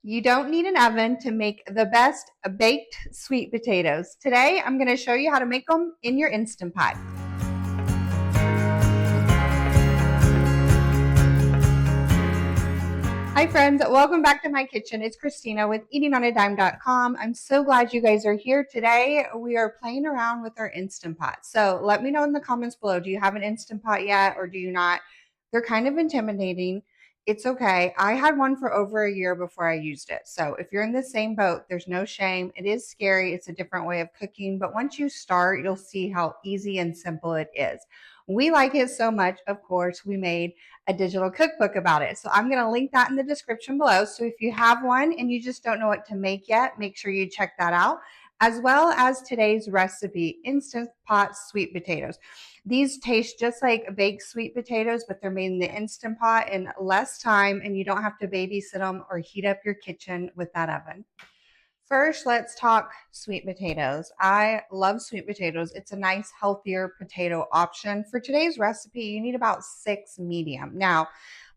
You don't need an oven to make the best baked sweet potatoes. Today, I'm going to show you how to make them in your Instant Pot. Hi friends, welcome back to my kitchen. It's Christina with eatingonadime.com. I'm so glad you guys are here today. We are playing around with our Instant Pot. So let me know in the comments below, do you have an Instant Pot yet or do you not? They're kind of intimidating. It's okay. I had one for over a year before I used it. So if you're in the same boat, there's no shame. It is scary. It's a different way of cooking, but once you start, you'll see how easy and simple it is. We like it so much, of course, we made a digital cookbook about it. So I'm going to link that in the description below. So if you have one and you just don't know what to make yet, make sure you check that out, as well as today's recipe, Instant Pot sweet potatoes. These taste just like baked sweet potatoes, but they're made in the Instant Pot in less time, and you don't have to babysit them or heat up your kitchen with that oven. First, let's talk sweet potatoes. I love sweet potatoes. It's a nice, healthier potato option. For today's recipe, you need about 6 medium. Now,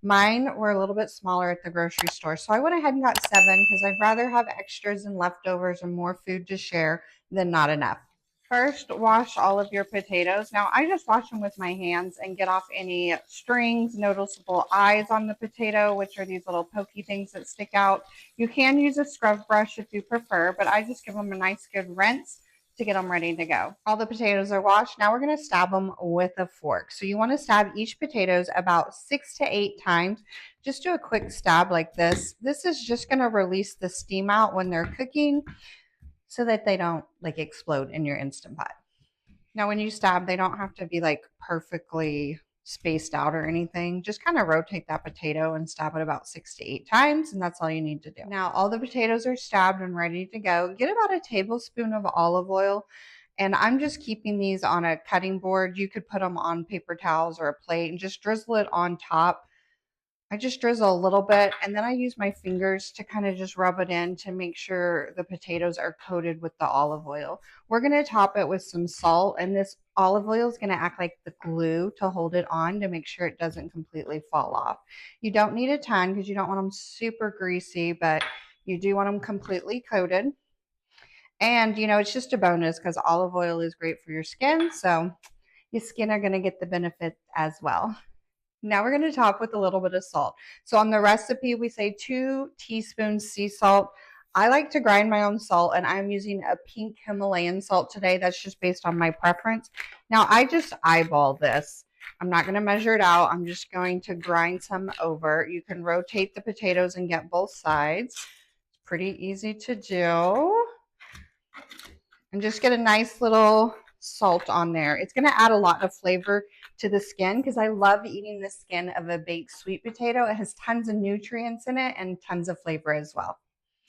mine were a little bit smaller at the grocery store, so I went ahead and got 7 because I'd rather have extras and leftovers and more food to share than not enough. First, wash all of your potatoes. Now, I just wash them with my hands and get off any strings, noticeable eyes on the potato, which are these little pokey things that stick out. You can use a scrub brush if you prefer, but I just give them a nice good rinse to get them ready to go. All the potatoes are washed. Now we're going to stab them with a fork. So you want to stab each potatoes about 6 to 8 times. Just do a quick stab like this. This is just going to release the steam out when they're cooking so that they don't like explode in your Instant Pot. Now when you stab, they don't have to be like perfectly spaced out or anything. Just kind of rotate that potato and stab it about 6 to 8 times, and that's all you need to do. Now all the potatoes are stabbed and ready to go. Get about a tablespoon of olive oil, and I'm just keeping these on a cutting board. You could put them on paper towels or a plate and just drizzle it on top. I just drizzle a little bit, and then I use my fingers to kind of just rub it in to make sure the potatoes are coated with the olive oil. We're going to top it with some salt, and this olive oil is going to act like the glue to hold it on to make sure it doesn't completely fall off. You don't need a ton because you don't want them super greasy, but you do want them completely coated. And, you know, it's just a bonus because olive oil is great for your skin, so your skin are going to get the benefit as well. Now we're going to top with a little bit of salt. So on the recipe, we say 2 teaspoons sea salt. I like to grind my own salt, and I'm using a pink Himalayan salt today. That's just based on my preference. Now I just eyeball this. I'm not going to measure it out. I'm just going to grind some over. You can rotate the potatoes and get both sides. It's pretty easy to do. And just get a nice little salt on there. It's going to add a lot of flavor to the skin because I love eating the skin of a baked sweet potato. It has tons of nutrients in it and tons of flavor as well.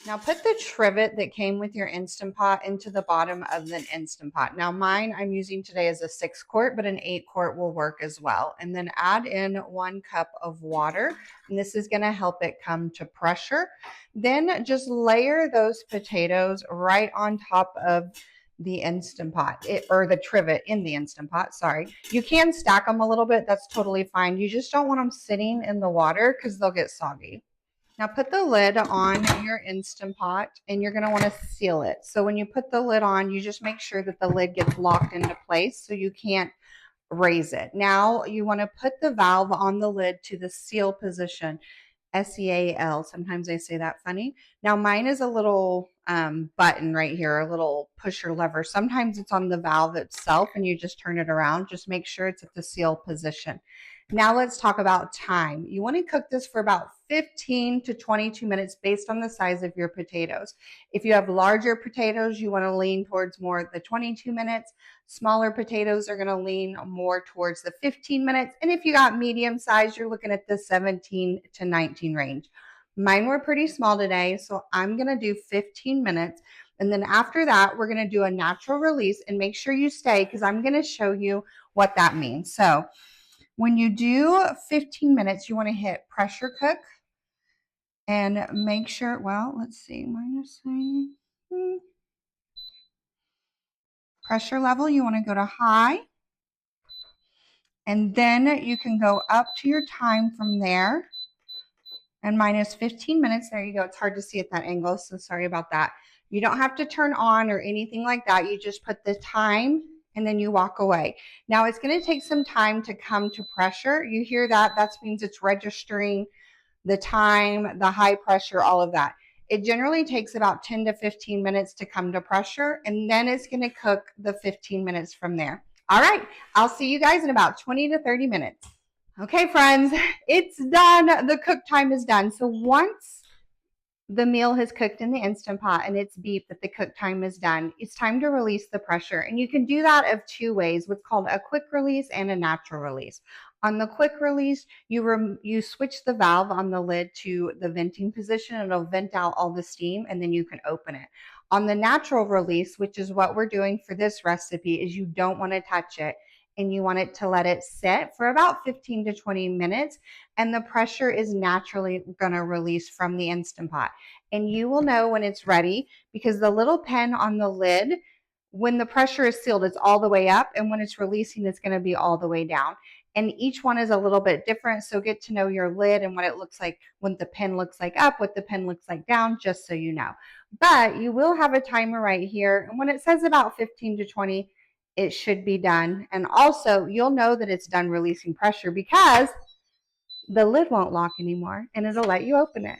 Now put the trivet that came with your Instant Pot into the bottom of the Instant Pot. Now mine I'm using today is a 6 quart, but an 8 quart will work as well. And then add in 1 cup of water, and this is going to help it come to pressure. Then just layer those potatoes right on top of the Instant Pot, or the trivet in the Instant Pot, sorry. You can stack them a little bit, that's totally fine. You just don't want them sitting in the water because they'll get soggy. Now put the lid on your Instant Pot, and you're going to want to seal it. So when you put the lid on, you just make sure that the lid gets locked into place so you can't raise it. Now you want to put the valve on the lid to the seal position. SEAL. Sometimes I say that funny. Now mine is a little button right here, a little pusher lever. Sometimes it's on the valve itself and you just turn it around. Just make sure it's at the seal position. Now let's talk about time. You want to cook this for about 15 to 22 minutes based on the size of your potatoes. If you have larger potatoes, you want to lean towards more the 22 minutes. Smaller potatoes are going to lean more towards the 15 minutes. And if you got medium size, you're looking at the 17 to 19 range. Mine were pretty small today, so I'm going to do 15 minutes. And then after that, we're going to do a natural release, and make sure you stay because I'm going to show you what that means. So when you do 15 minutes, you want to hit pressure cook and make sure, well, let's see, pressure level, you want to go to high, and then you can go up to your time from there. and mine is 15 minutes. There you go. It's hard to see at that angle, so sorry about that. You don't have to turn on or anything like that. You just put the time and then you walk away. Now it's going to take some time to come to pressure. You hear that? That means it's registering the time, the high pressure, all of that. It generally takes about 10 to 15 minutes to come to pressure, and then it's going to cook the 15 minutes from there. All right, I'll see you guys in about 20 to 30 minutes. Okay, friends, it's done. The cook time is done. So once the meal has cooked in the Instant Pot and it's beeped that the cook time is done, it's time to release the pressure. And you can do that of two ways, what's called a quick release and a natural release. On the quick release, you switch the valve on the lid to the venting position. It'll vent out all the steam and then you can open it. On the natural release, which is what we're doing for this recipe, is you don't want to touch it and you want it to let it sit for about 15 to 20 minutes, and the pressure is naturally going to release from the Instant Pot. And you will know when it's ready because the little pen on the lid, when the pressure is sealed, it's all the way up, and when it's releasing, it's going to be all the way down. And each one is a little bit different, so get to know your lid and what it looks like, when the pen looks like up, what the pen looks like down, just so you know. But you will have a timer right here, and when it says about 15 to 20, it should be done. And also, you'll know that it's done releasing pressure because the lid won't lock anymore and it'll let you open it.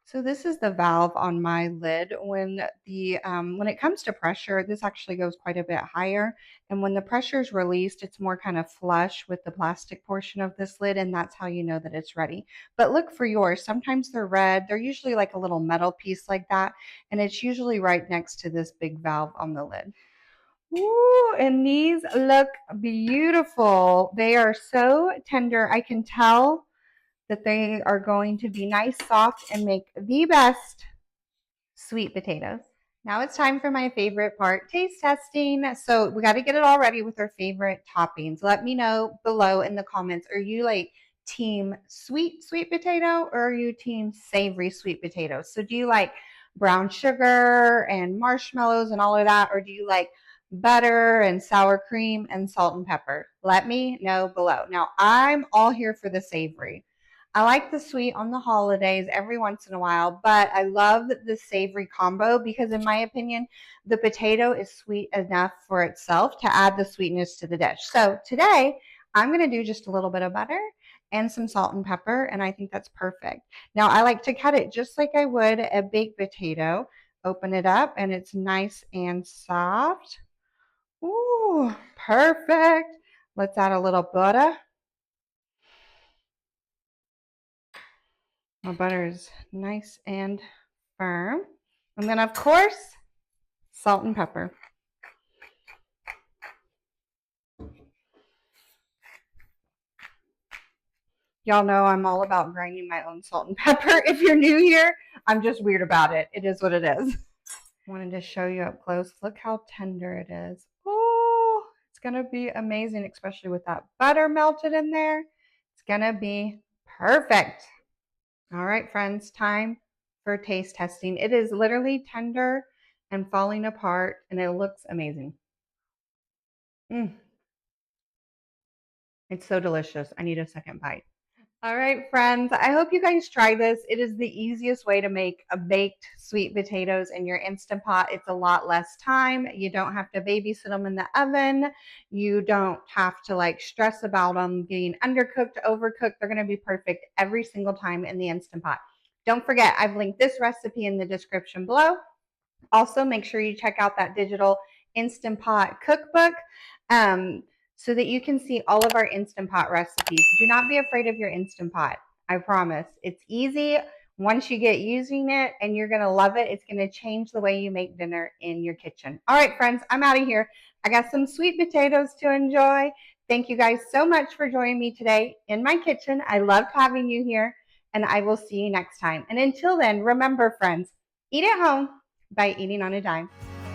So this is the valve on my lid. When it comes to pressure, this actually goes quite a bit higher. And when the pressure is released, it's more kind of flush with the plastic portion of this lid, and that's how you know that it's ready. But look for yours. Sometimes they're red. They're usually like a little metal piece like that, and it's usually right next to this big valve on the lid. Ooh, and these look beautiful. They are so tender. I can tell that they are going to be nice, soft, and make the best sweet potatoes. Now it's time for my favorite part, taste testing. So we got to get it all ready with our favorite toppings. Let me know below in the comments. Are you like team sweet potato, or are you team savory sweet potato? So do you like brown sugar and marshmallows and all of that, or do you like butter and sour cream and salt and pepper? Let me know below. Now I'm all here for the savory. I like the sweet on the holidays every once in a while, but I love the savory combo because, in my opinion, the potato is sweet enough for itself to add the sweetness to the dish. So today, I'm going to do just a little bit of butter and some salt and pepper, and I think that's perfect. Now, I like to cut it just like I would a baked potato. Open it up, and it's nice and soft. Ooh, perfect. Let's add a little butter. My butter is nice and firm. And then, of course, salt and pepper. Y'all know I'm all about grinding my own salt and pepper. If you're new here, I'm just weird about it. It is what it is. Wanted to show you up close. Look how tender it is. Oh, it's going to be amazing, especially with that butter melted in there. It's going to be perfect. All right, friends, time for taste testing. It is literally tender and falling apart, and it looks amazing. It's so delicious. I need a second bite. All right, friends, I hope you guys try this. It is the easiest way to make a baked sweet potatoes in your Instant Pot. It's a lot less time. You don't have to babysit them in the oven. You don't have to like stress about them being undercooked, overcooked. They're going to be perfect every single time in the Instant Pot. Don't forget, I've linked this recipe in the description below. Also, make sure you check out that digital Instant Pot cookbook. So that you can see all of our Instant Pot recipes. Do not be afraid of your Instant Pot. I promise. It's easy once you get using it, and you're going to love it. It's going to change the way you make dinner in your kitchen. All right, friends, I'm out of here. I got some sweet potatoes to enjoy. Thank you guys so much for joining me today in my kitchen. I loved having you here, and I will see you next time. And until then, remember, friends, eat at home by eating on a dime.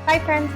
Bye, friends.